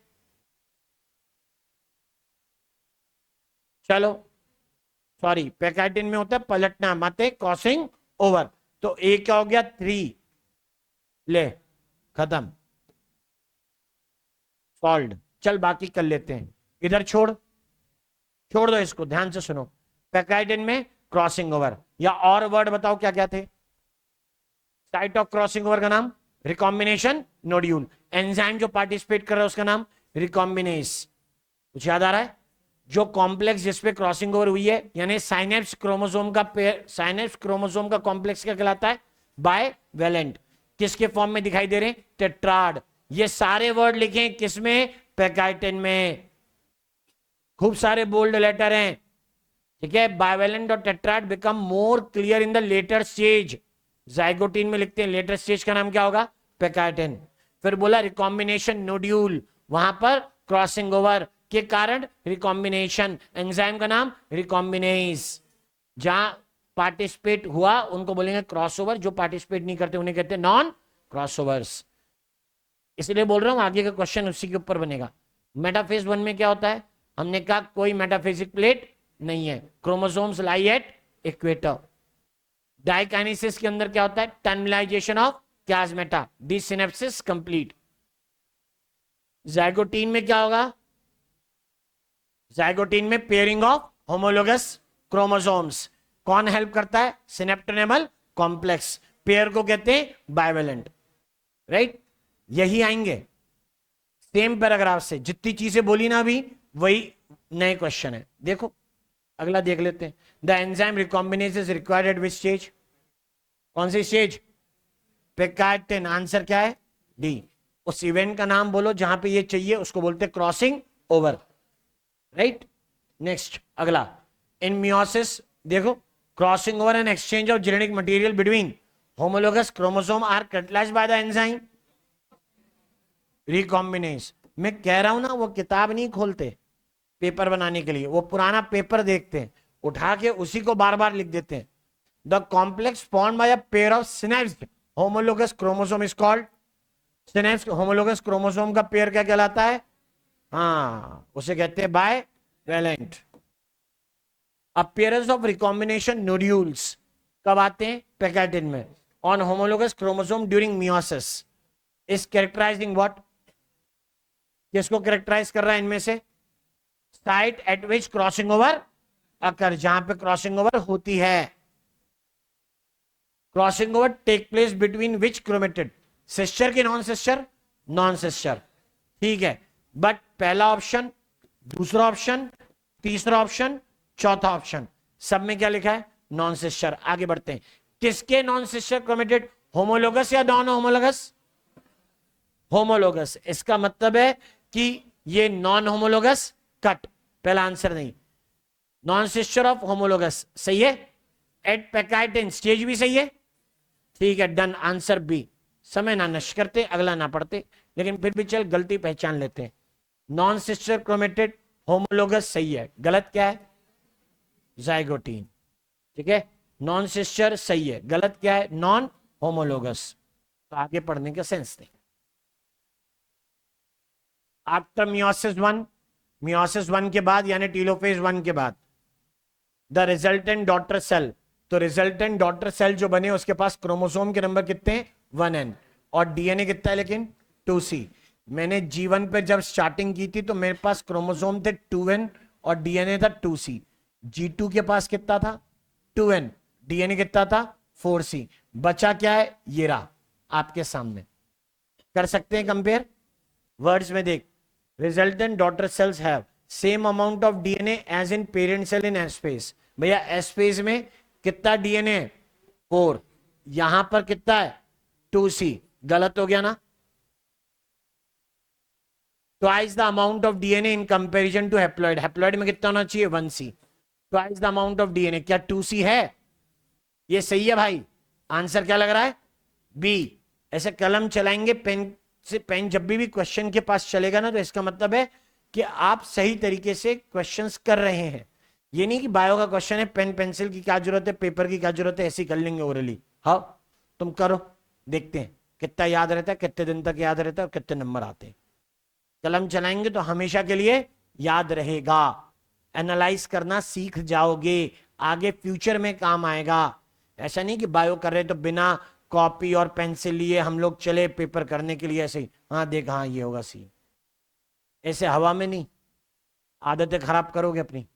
चलो सॉरी, पैकाइटिन में होता है पलटना, माते क्रॉसिंग ओवर। तो ए क्या हो गया? 3, ले खत्म, सॉल्व। चल बाकी कर लेते हैं, इधर छोड़ दो इसको, ध्यान से सुनो। पैकाइटिन में क्रॉसिंग ओवर, या और वर्ड बताओ क्या क्या थे? साइट ऑफ क्रॉसिंग ओवर का नाम रिकॉम्बिनेशन नोड्यूल। एंजाइम जो पार्टिसिपेट कर रहा है उसका नाम रिकॉम्बिनेस। कुछ याद आ रहा है? जो कॉम्प्लेक्स जिसपे क्रॉसिंग ओवर हुई है, यानी साइनेप्स क्रोमोसोम का पेयर, साइनेप्स क्रोमोसोम का कॉम्प्लेक्स क्या कहलाता है? बाइवेलेंट। किसके फॉर्म में दिखाई दे रहे हैं? टेट्राड। ये सारे वर्ड लिखे किसमें? पैकाइटिन में। खूब सारे बोल्ड लेटर हैं, ठीक है। बाइवेलेंट और tetrad become more clear in the later stage. Zygotene में लिखते हैं, लेटर स्टेज का नाम क्या होगा? पैकाइटिन। फिर बोला रिकॉम्बिनेशन नोड्यूल, वहां पर क्रॉसिंग ओवर के कारण रिकॉम्बिनेशन। एंजाइम का नाम रिकॉम्बिनेज। जहां पार्टिसिपेट हुआ उनको बोलेंगे क्रॉसओवर, जो पार्टिसिपेट नहीं करते उन्हें कहते हैं नॉन क्रॉसओवर्स। इसलिए बोल रहा हूं आगे का क्वेश्चन उसी के ऊपर बनेगा। मेटाफेज 1 में क्या होता है? हमने कहा कोई मेटाफेजिक प्लेट नहीं है, chromosomes lie at equator. Diakinesis के अंदर क्या होता है? Terminalisation of chiasmata, desynapsis complete. Zygotene में क्या होगा? जाइगोटीन में पेयरिंग ऑफ होमोलोगस क्रोमोसोम्स। कौन हेल्प करता है? Synaptonemal complex. पेयर को कहते हैं बाइवेलेंट, राइट। यही आएंगे सेम पैराग्राफ से, जितनी चीजें बोली ना अभी वही नए क्वेश्चन है। देखो अगला देख लेते हैं। The enzyme recombinase is required at which stage? कौन सी स्टेज? पैकाइटिन। आंसर क्या है? डी। उस इवेंट का नाम बोलो जहां पे ये चाहिए, उसको बोलते हैं क्रॉसिंग ओवर, राइट। नेक्स्ट अगला, इन मियोसिस देखो, crossing over and exchange of genetic material between homologous chromosome are catalysed by the enzyme recombinase. मैं कह रहा हूं ना, वो किताब नहीं खोलते पेपर बनाने के लिए, वो पुराना पेपर देखते हैं, उठा के उसी को बार बार लिख देते हैं। The complex formed by a pair of synapsed homologous chromosome is called synapsed homologous chromosome का पेयर क्या कहलाता है? हाँ, उसे कहते हैं bivalent. Appearance of recombination nodules कब आते हैं? पैकाइटिन में। On homologous chromosome during meiosis is characterising what? किसको कैरेक्टराइज कर रहा है इनमें से? Site at which crossing over occur, जहां पे क्रॉसिंग ओवर होती है। Crossing over take place between which chromatid? Sister की नॉन सिस्टर? नॉन सिस्टर, ठीक है। बट पहला ऑप्शन, दूसरा ऑप्शन, तीसरा ऑप्शन, चौथा ऑप्शन, सब में क्या लिखा है? Non sister. आगे बढ़ते हैं। किसके नॉन सिस्टर क्रोमेटिड? होमोलोगस या नॉन होमोलोगस? होमोलोगस। इसका मतलब है कि ये नॉन होमोलोगस, कट। पहला आंसर नहीं। नॉन सिस्टर ऑफ होमोलोगस सही है। एट पैकाइटिन स्टेज भी सही है। ठीक है, डन। Answer B. समय ना नष्ट करते, अगला ना पढ़ते, लेकिन फिर भी चल गलती पहचान लेते हैं। नॉन सिस्टर क्रोमेटिड होमोलोगस सही है, गलत क्या है? जाइगोटीन। ठीक है, नॉन सिस्टर सही है, गलत क्या है? Non homologous. तो आगे पढ़ने का सेंस नहीं। आफ्टर मियोसिस वन के बाद यानी टीलोफेज 1 के बाद द रिजल्टेंट डॉटर सेल, तो रिजल्टेंट डॉटर सेल जो बने उसके पास क्रोमोसोम के नंबर कितने हैं? 1n। और डीएनए कितना है लेकिन? 2c। मैंने G1 पे जब स्टार्टिंग की थी तो मेरे पास क्रोमोसोम थे 2n और डीएनए था 2c। G2 के पास कितना था? 2n। डीएनए कितना था? 4c। बचा क्या है? ये रहा आपके सामने। कर सकते हैं कंपेयर वर्ड्स में। देख, resultant daughter cells have same amount of DNA as in parent cell in S phase. भैया एस फेज में कितना डीएनए? 4। यहां पर कितना है? 2c। गलत हो गया ना? Twice the amount of DNA in comparison to haploid. Haploid में कितना होना चाहिए? 1c। Twice the amount of DNA. क्या 2c है? ये सही है भाई। आंसर क्या लग रहा है? बी। ऐसे कलम चलाएंगे, पेन से पेन जब भी क्वेश्चन के पास चलेगा ना, तो इसका मतलब है कि आप सही तरीके से क्वेश्चंस कर रहे हैं। ये नहीं कि बायो का क्वेश्चन है, पेन पेंसिल की क्या जरूरत है, पेपर की क्या जरूरत है, ऐसे ही कर लेंगे ओरली। हाँ, तुम करो, देखते हैं कितना याद रहता है, कितने दिन तक याद रहता है और कितने नंबर आते हैं। कलम चलाएंगे तो हमेशा के लिए याद रहेगा। एनालाइज करना सीख जाओगे, आगे फ्यूचर में काम आएगा। ऐसा नहीं कि बायो कर रहे तो बिना कॉपी और पेंसिल लिए हम लोग चले पेपर करने के लिए ऐसे ही, हाँ देख, हाँ ये होगा सी, ऐसे हवा में नहीं। आदतें खराब करोगे अपनी।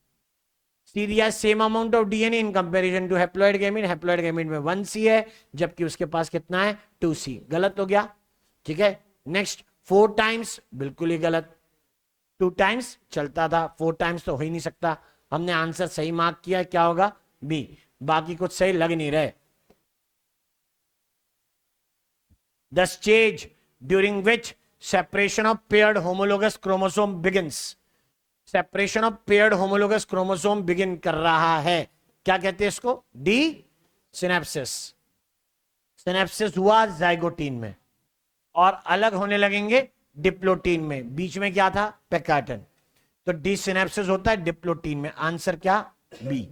सीरिया same amount of DNA in comparison to haploid gamete. Haploid gamete में 1c है, जबकि उसके पास कितना है? 2c। गलत हो गया। ठीक है, नेक्स्ट 4 टाइम्स, बिल्कुल ही गलत। 2 टाइम्स चलता था, 4 टाइम्स तो हो ही नहीं सकता। हमने आंसर सही मार्क किया, क्या होगा? बी। बाकी कुछ सही लग नहीं रहे। The stage during which separation of paired homologous chromosome begins. Separation of paired homologous chromosome begin कर रहा है, क्या कहते हैं इसको? D synapses. सिनेप्सिस हुआ जाइगोटीन में और अलग होने लगेंगे डिप्लोटीन में। बीच में क्या था? पैकार्टन। तो डी सिनेप्सिस होता है डिप्लोटीन में। आंसर क्या? B.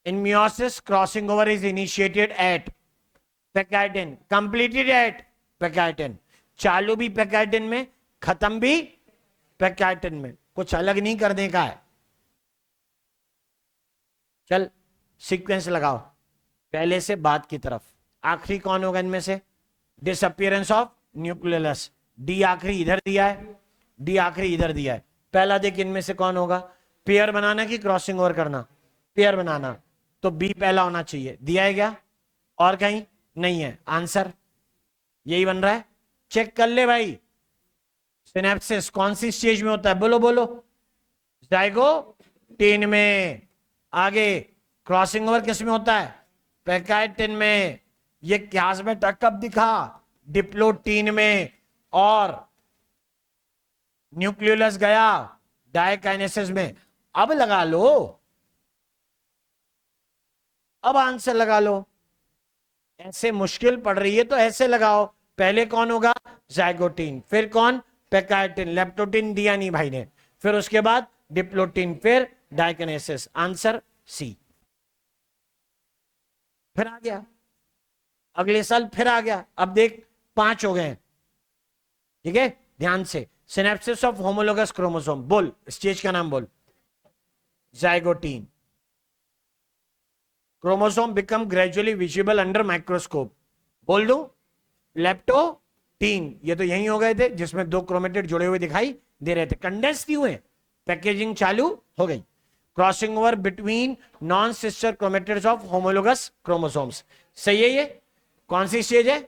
In meiosis, crossing over is initiated at pachytene, completed at pachytene. चालू भी पैकार्टन में, खत्म भी पैकार्टन में, कुछ अलग नहीं करने का है। चल सीक्वेंस लगाओ पहले से बाद की तरफ। आखिरी कौन होगा इनमें से? Disappearance of nucleus. डी आखिरी इधर दिया है, डी आखिरी इधर दिया है। पहला देख इनमें से कौन होगा? पेयर बनाना कि क्रॉसिंग ओवर करना? पेयर बनाना, तो बी पहला होना चाहिए। दिया है क्या? और कहीं नहीं है। आंसर यही बन रहा है। चेक कर ले भाई। सिनेप्सिस कौन सी स्टेज में होता है? बोलो बोलो। जाइगोटीन में। आगे क्रॉसिंग ओवर किस में होता है? पैकार्टन में। ये क्लास में कब दिखा? डिप्लोटीन में। और न्यूक्लियोलस गया डायकाइनेसिस में। अब लगा लो, अब आंसर लगा लो। ऐसे मुश्किल पड़ रही है तो ऐसे लगाओ। पहले कौन होगा? जाइगोटीन, फिर कौन? पैकार्टन। लेप्टोटीन दिया नहीं भाई ने, फिर उसके बाद डिप्लोटीन, फिर डायकाइनेसिस। Answer C. फिर आ गया, अगले साल फिर आ गया। अब देख 5 हो गए। ठीक है, ध्यान से। सिनेप्सिस ऑफ होमोलोगस क्रोमोसोम, बोल स्टेज का नाम बोल। Zygotene. Chromosome become gradually visible under microscope, बोल दू। लेप्टोटीन, ये तो यही हो गए थे जिसमें 2 क्रोमेटिड जुड़े हुए दिखाई दे रहे थे। कंडेंस नहीं हुए, पैकेजिंग चालू हो गई। Crossing over between non sister chromatids of homologous chromosomes, सही है। ये कौन सी स्टेज है?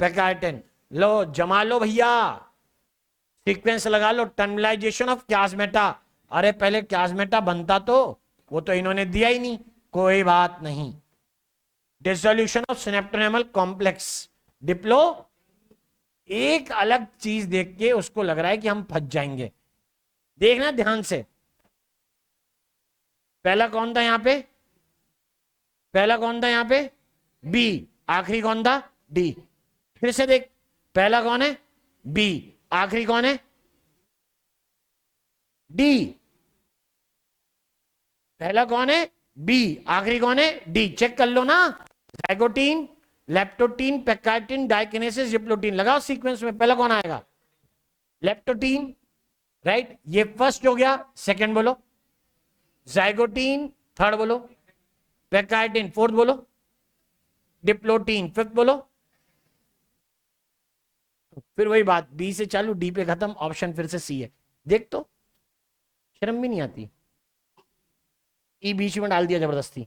पैकार्टन। लो जमा लो भैया, सीक्वेंस लगा लो। टर्मिनलाइजेशन ऑफ क्लासमेटा, अरे पहले प्लाज्मेटा बनता तो, वो तो इन्होंने दिया ही नहीं, कोई बात नहीं। Dissolution of synaptonemal complex, Diplo, एक अलग चीज देख के उसको लग रहा है कि हम फंस जाएंगे। देखना ध्यान से, पहला कौन था यहां पे, पहला कौन था यहां पे, बी, आखिरी कौन था, डी। फिर से देख, पहला कौन है, बी, आखिरी कौन है, डी। पहला कौन है, बी, आखिरी कौन है, डी। चेक कर लो ना, जाइगोटीन, लेप्टोटीन, पेक्टाइटिन, डाइकिनेसिस, जिप्लोटीन, लगाओ सीक्वेंस में, पहला कौन आएगा, लेप्टोटीन, राइट, ये फर्स्ट हो गया, सेकंड बोलो, जाइगोटीन थर्ड बोलो, पेक्टाइटिन फोर्थ बोलो, डिप्लोटीन फिफ्थ बोलो। फिर वही बात, बी से चालू, डी पे खत्म, ऑप्शन फिर से सी है। देख तो, शर्म भी नहीं आती, ई बीच में डाल दिया जबरदस्ती,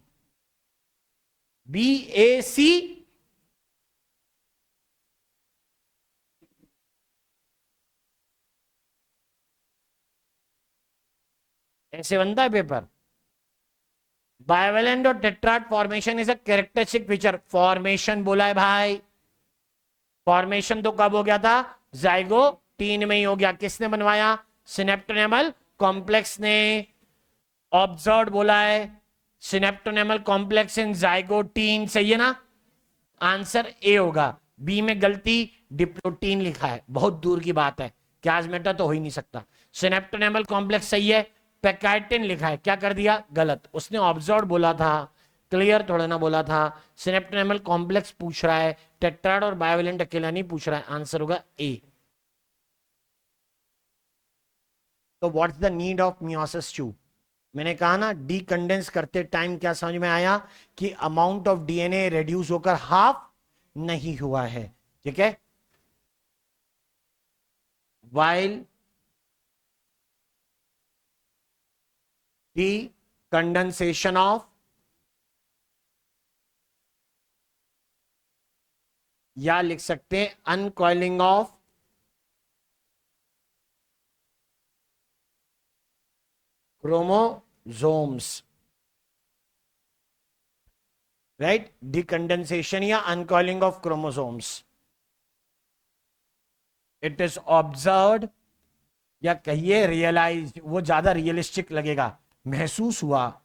बी ए सी। ऐसे बनता है पेपर। बाइवेलेंट और tetrad formation is a characteristic feature, formation बोला है भाई, फॉर्मेशन तो कब हो गया था, जाइगोटीन में ही हो गया। किसने बनवाया, सिनेप्टोनेमल कॉम्प्लेक्स ने। ऑब्जर्व बोला है, सिनेप्टोनेमल कॉम्प्लेक्स इन जाइगोटीन, सही है ना, आंसर ए होगा। बी में गलती, डिप्लोटीन लिखा है, बहुत दूर की बात है, क्लाज्मेटा तो हो ही नहीं सकता। सिनेप्टोनेमल कॉम्प्लेक्स सही है, पेकाइटिन लिखा है, क्या कर दिया, गलत। उसने ऑब्जर्व बोला था, क्लियर थोड़ा ना बोला था। सिनेप्टोनेमल कॉम्प्लेक्स पूछ रहा है, टेट्राड और बायोवेलेंट अकेला नहीं पूछ रहा है, आंसर होगा ए। तो what's the need of meiosis 2, मैंने कहा ना, डीकंडेंस करते टाइम क्या समझ में आया, कि अमाउंट ऑफ डीएनए रिड्यूस होकर हाफ नहीं हुआ है, ठीक है। वाइल डीकंडेंसेशन ऑफ, या लिख सकते हैं uncoiling of chromosomes, right, decondensation या uncoiling of chromosomes, it is observed, या कहिए रियलाइज, वो ज्यादा रियलिस्टिक लगेगा, महसूस हुआ,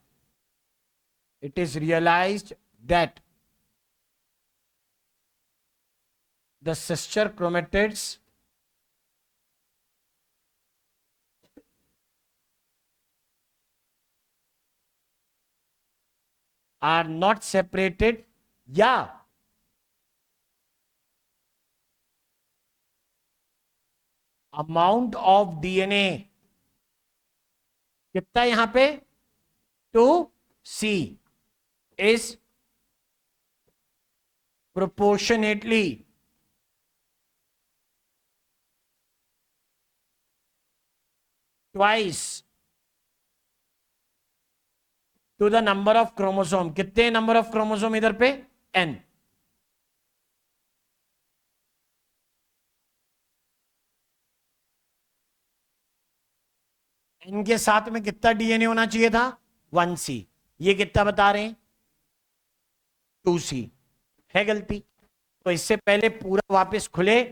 it is realised that the sister chromatids are not separated, या अमाउंट ऑफ डीएनए कितना यहां पे, two C, is proportionately twice to the number of chromosome. कितने नंबर ऑफ क्रोमोसोम इधर पे, एन। एन के साथ में कितना डीएनए होना चाहिए था, 1C, ये कितना बता रहे हैं, 2C, है गलती। तो इससे पहले पूरा वापस खुले,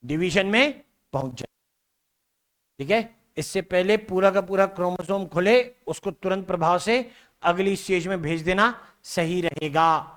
डिवीजन में पहुंच जाए, ठीक है, इससे पहले पूरा का पूरा क्रोमोसोम खुले, उसको तुरंत प्रभाव से अगली स्टेज में भेज देना सही रहेगा।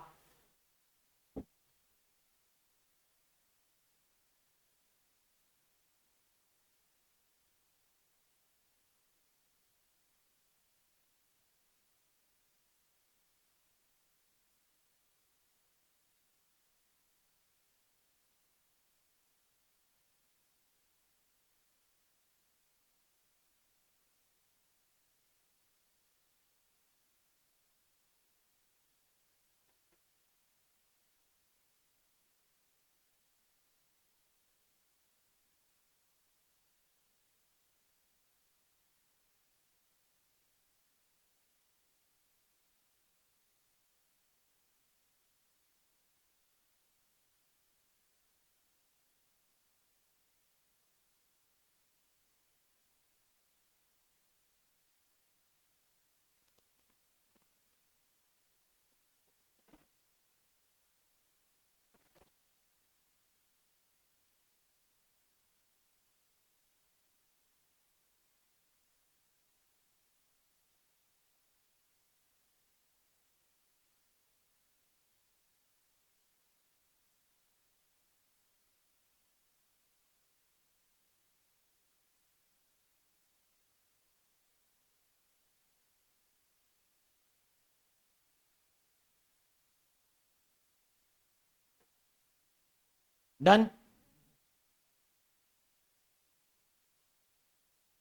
डन।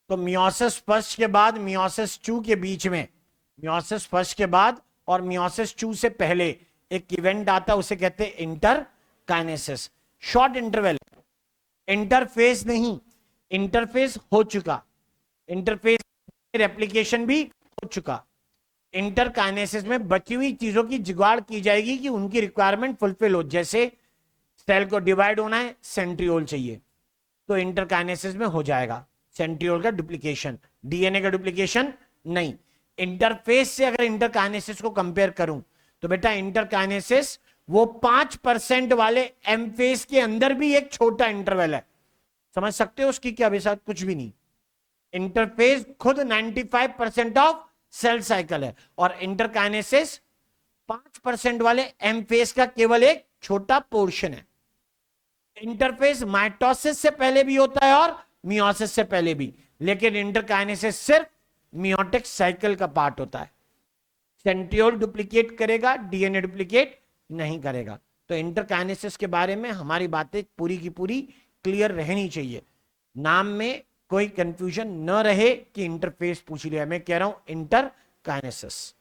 तो मियोसिस फर्स्ट के बाद मियोसिस टू के बीच में, मियोसिस फर्स्ट के बाद और मियोसिस टू से पहले एक इवेंट आता है, उसे कहते हैं इंटरकाइनेसिस। शॉर्ट इंटरवल, इंटरफेस नहीं, इंटरफेस हो चुका, इंटरफेस रेप्लिकेशन भी हो चुका। इंटरकाइनेसिस में बची हुई चीजों की जुगाड़ की जाएगी कि उनकी रिक्वायरमेंट फुलफिल हो। जैसे सेल को डिवाइड होना है, सेंट्रियोल चाहिए, तो इंटरकाइनेसिस में हो जाएगा सेंट्रियोल का डुप्लीकेशन, डीएनए का डुप्लीकेशन नहीं। इंटरफेस से अगर इंटरकाइनेसिस को कंपेयर करूं तो बेटा इंटरकाइनेसिस वो 5% वाले एम फेस के अंदर भी एक छोटा इंटरवल है। समझ सकते हो उसकी क्या विषय, कुछ भी नहीं। इंटरफेस खुद 95% ऑफ सेल साइकिल है और इंटरकाइनेसिस 5% वाले एम फेस का केवल एक छोटा पोर्शन है। इंटरफेस माइटोसिस से पहले भी होता है और मियोसिस से पहले भी, लेकिन इंटरकाइनेसिस सिर्फ मियोटिक साइकिल का पार्ट होता है। सेंट्रियोल डुप्लीकेट करेगा, डीएनए डुप्लीकेट नहीं करेगा। तो इंटरकाइनेसिस के बारे में हमारी बातें पूरी की पूरी क्लियर रहनी चाहिए, नाम में कोई कंफ्यूजन न रहे कि इंटरफेस पूछ लिया। मैं कह रहा हूं इंटरकाइनेसिस,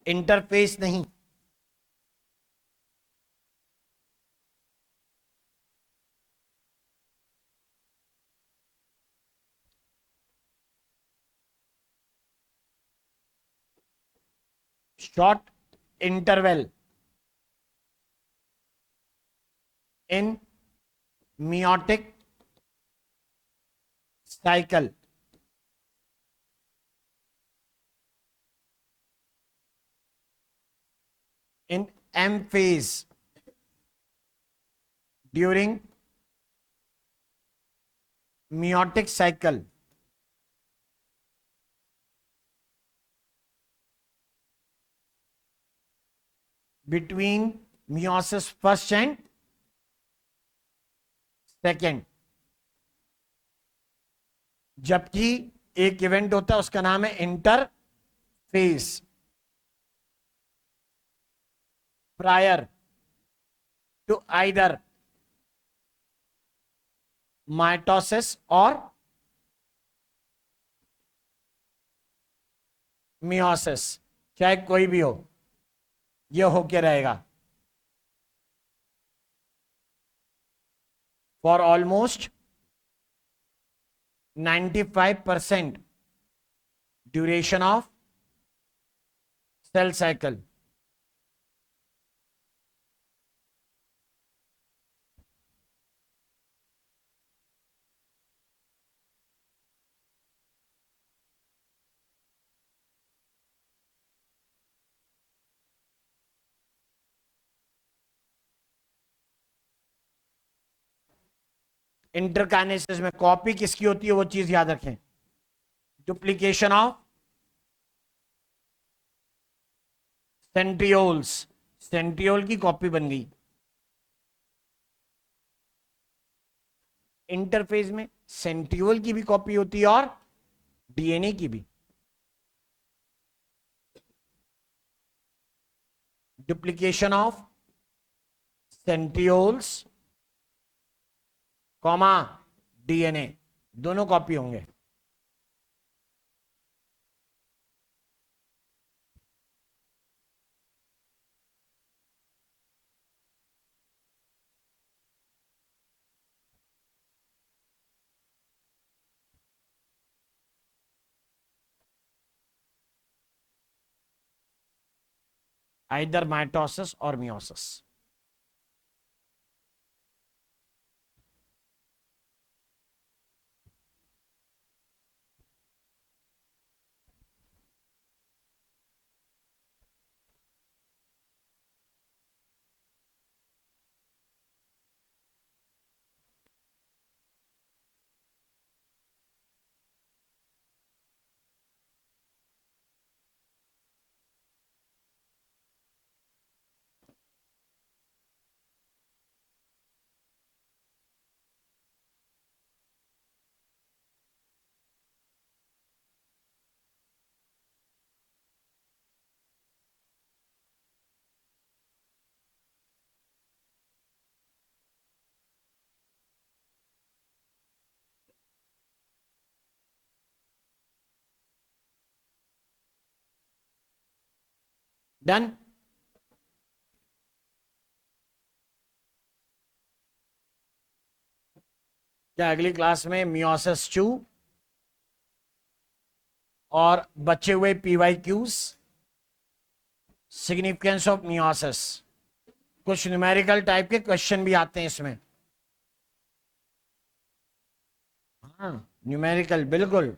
इंटरफेस नहीं। Short interval in meiotic cycle in M phase during meiotic cycle between meiosis first and second, जबकि एक इवेंट होता है उसका नाम है interphase prior to either mitosis और मियोसिस, चाहे कोई भी हो, यह होके रहेगा for almost 95% duration of cell cycle. Interkinesis में कॉपी किसकी होती है वो चीज याद रखें, डुप्लीकेशन ऑफ सेंट्रियोल्स, सेंट्रियोल की कॉपी बन गई। इंटरफेज में सेंट्रियोल की भी कॉपी होती है और डीएनए की भी। Duplication of centrioles comma DNA दोनों कॉपी होंगे। आइदर माइटोसिस और मियोसिस। डन। क्या अगली क्लास में मियोसिस 2 और बचे हुए PYQs, सिग्निफिकेंस ऑफ मियोसिस, कुछ न्यूमेरिकल टाइप के क्वेश्चन भी आते हैं इसमें। हाँ न्यूमेरिकल बिल्कुल।